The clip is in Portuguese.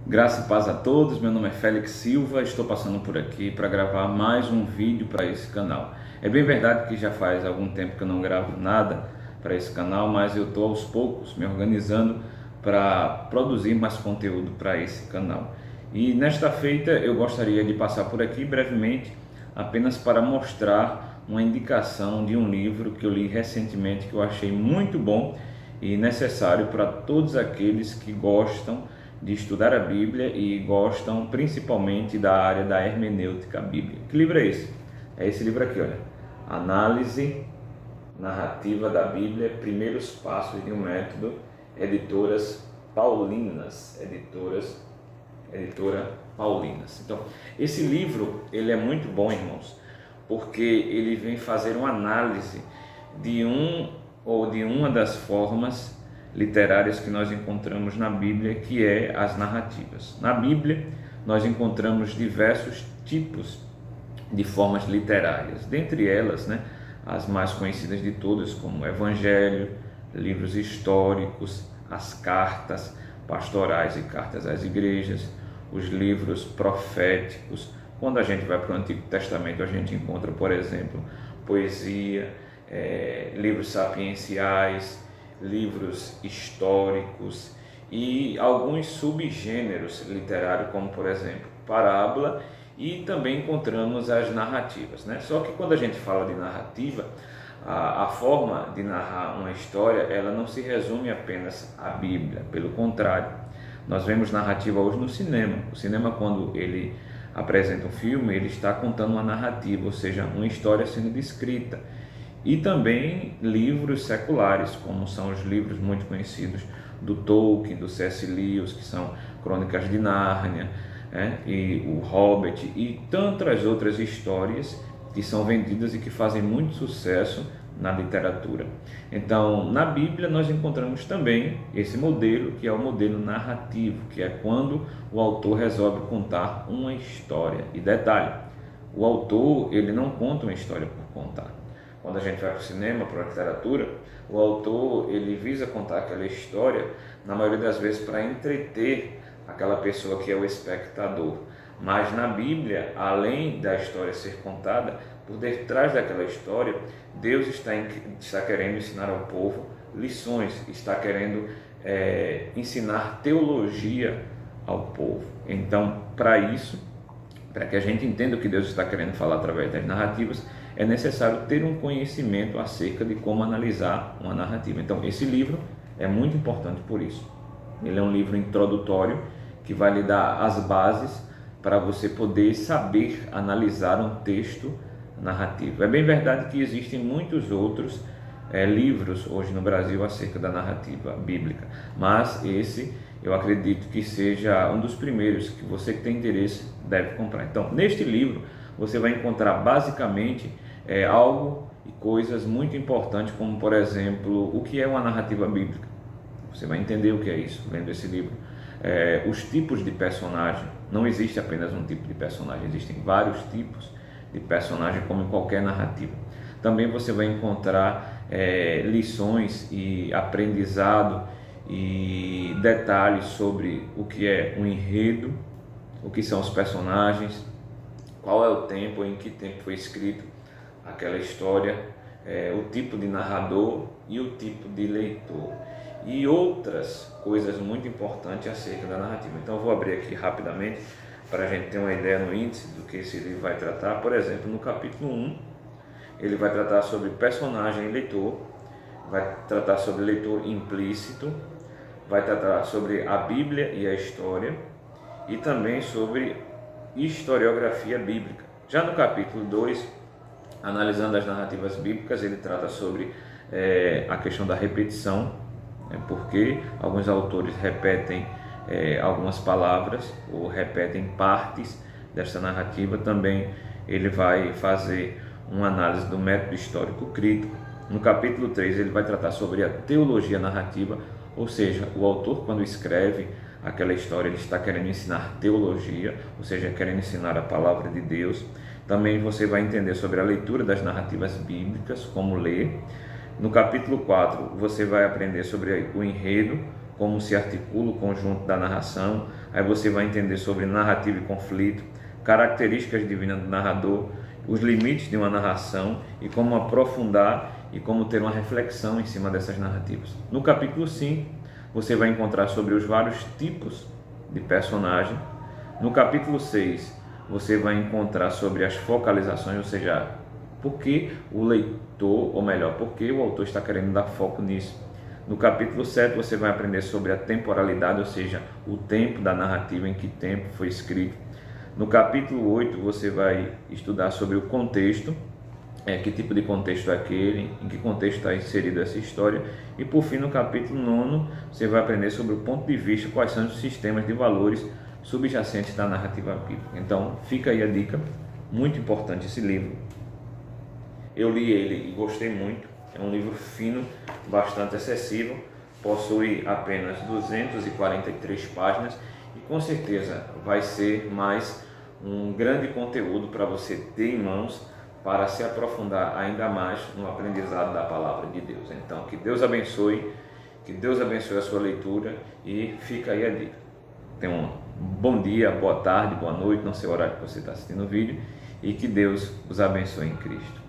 Graça e paz a todos, meu nome é Félix Silva, estou passando por aqui para gravar mais um vídeo para esse canal. É bem verdade que já faz algum tempo que eu não gravo nada para esse canal, mas eu estou aos poucos me organizando para produzir mais conteúdo para esse canal. E nesta feita eu gostaria de passar por aqui brevemente apenas para mostrar uma indicação de um livro que eu li recentemente que eu achei muito bom e necessário para todos aqueles que gostam de estudar a Bíblia e gostam principalmente da área da hermenêutica bíblica. Que livro é esse? É esse livro aqui, olha. Análise narrativa da Bíblia, primeiros passos de um método, editoras Paulinas, editora Paulinas. Então, esse livro, ele é muito bom, irmãos, porque ele vem fazer uma análise de uma das formas literárias que nós encontramos na Bíblia, que é as narrativas. Na Bíblia, nós encontramos diversos tipos de formas literárias, dentre elas, as mais conhecidas de todas, como o Evangelho, livros históricos, as cartas pastorais e cartas às igrejas, os livros proféticos. Quando a gente vai para o Antigo Testamento, a gente encontra, por exemplo, poesia, livros sapienciais, livros históricos e alguns subgêneros literários, como por exemplo parábola, e também encontramos as narrativas, Só que quando a gente fala de narrativa, a forma de narrar uma história, ela não se resume apenas à Bíblia, pelo contrário, nós vemos narrativa hoje no cinema. O cinema, quando ele apresenta um filme, ele está contando uma narrativa, ou seja, uma história sendo descrita. E também livros seculares, como são os livros muito conhecidos do Tolkien, do C.S. Lewis, que são Crônicas de Nárnia, e o Hobbit, e tantas outras histórias que são vendidas e que fazem muito sucesso na literatura. Então, na Bíblia nós encontramos também esse modelo, que é o modelo narrativo, que é quando o autor resolve contar uma história. E detalhe, o autor, ele não conta uma história por contar. Quando a gente vai para o cinema, para a literatura, o autor, ele visa contar aquela história, na maioria das vezes, para entreter aquela pessoa que é o espectador. Mas na Bíblia, além da história ser contada, por detrás daquela história, Deus está querendo ensinar ao povo lições, está querendo ensinar teologia ao povo. Então, para isso, para que a gente entenda o que Deus está querendo falar através das narrativas, é necessário ter um conhecimento acerca de como analisar uma narrativa. Então, esse livro é muito importante por isso. Ele é um livro introdutório que vai lhe dar as bases para você poder saber analisar um texto narrativo. É bem verdade que existem muitos outros livros hoje no Brasil acerca da narrativa bíblica, mas esse eu acredito que seja um dos primeiros que você que tem interesse deve comprar. Então, neste livro você vai encontrar basicamente algo e coisas muito importantes, como por exemplo, o que é uma narrativa bíblica. Você vai entender o que é isso lendo esse livro. Os tipos de personagem, não existe apenas um tipo de personagem, existem vários tipos de personagem, como em qualquer narrativa. Também você vai encontrar lições e aprendizado e detalhes sobre o que é um enredo, o que são os personagens, qual é o tempo, em que tempo foi escrito aquela história, o tipo de narrador e o tipo de leitor e outras coisas muito importantes acerca da narrativa. Então eu vou abrir aqui rapidamente para a gente ter uma ideia no índice do que esse livro vai tratar. Por exemplo, no capítulo 1, ele vai tratar sobre personagem e leitor, vai tratar sobre leitor implícito, vai tratar sobre a Bíblia e a história e também sobre historiografia bíblica. Já no capítulo 2, analisando as narrativas bíblicas, ele trata sobre a questão da repetição, porque alguns autores repetem algumas palavras ou repetem partes dessa narrativa. Também ele vai fazer uma análise do método histórico crítico. No capítulo 3 ele vai tratar sobre a teologia narrativa, ou seja, o autor, quando escreve aquela história, ele está querendo ensinar teologia, ou seja, querendo ensinar a palavra de Deus. Também você vai entender sobre a leitura das narrativas bíblicas, como ler. No capítulo 4, você vai aprender sobre o enredo, como se articula o conjunto da narração. Aí você vai entender sobre narrativa e conflito, características divinas do narrador, os limites de uma narração e como aprofundar e como ter uma reflexão em cima dessas narrativas. No capítulo 5, você vai encontrar sobre os vários tipos de personagem. No capítulo 6, você vai encontrar sobre as focalizações, ou seja, por que o leitor, ou melhor, por que o autor está querendo dar foco nisso. No capítulo 7, você vai aprender sobre a temporalidade, ou seja, o tempo da narrativa, em que tempo foi escrito. No capítulo 8, você vai estudar sobre o contexto, que tipo de contexto é aquele, em que contexto está inserida essa história. E por fim, no capítulo 9, você vai aprender sobre o ponto de vista, quais são os sistemas de valores subjacentes da narrativa bíblica. Então, fica aí a dica, muito importante esse livro. Eu li ele e gostei muito, é um livro fino, bastante acessível, possui apenas 243 páginas e com certeza vai ser mais um grande conteúdo para você ter em mãos para se aprofundar ainda mais no aprendizado da palavra de Deus. Então, que Deus abençoe a sua leitura e fica aí a dica. Tenha um bom dia, boa tarde, boa noite, não sei o horário que você está assistindo o vídeo, e que Deus os abençoe em Cristo.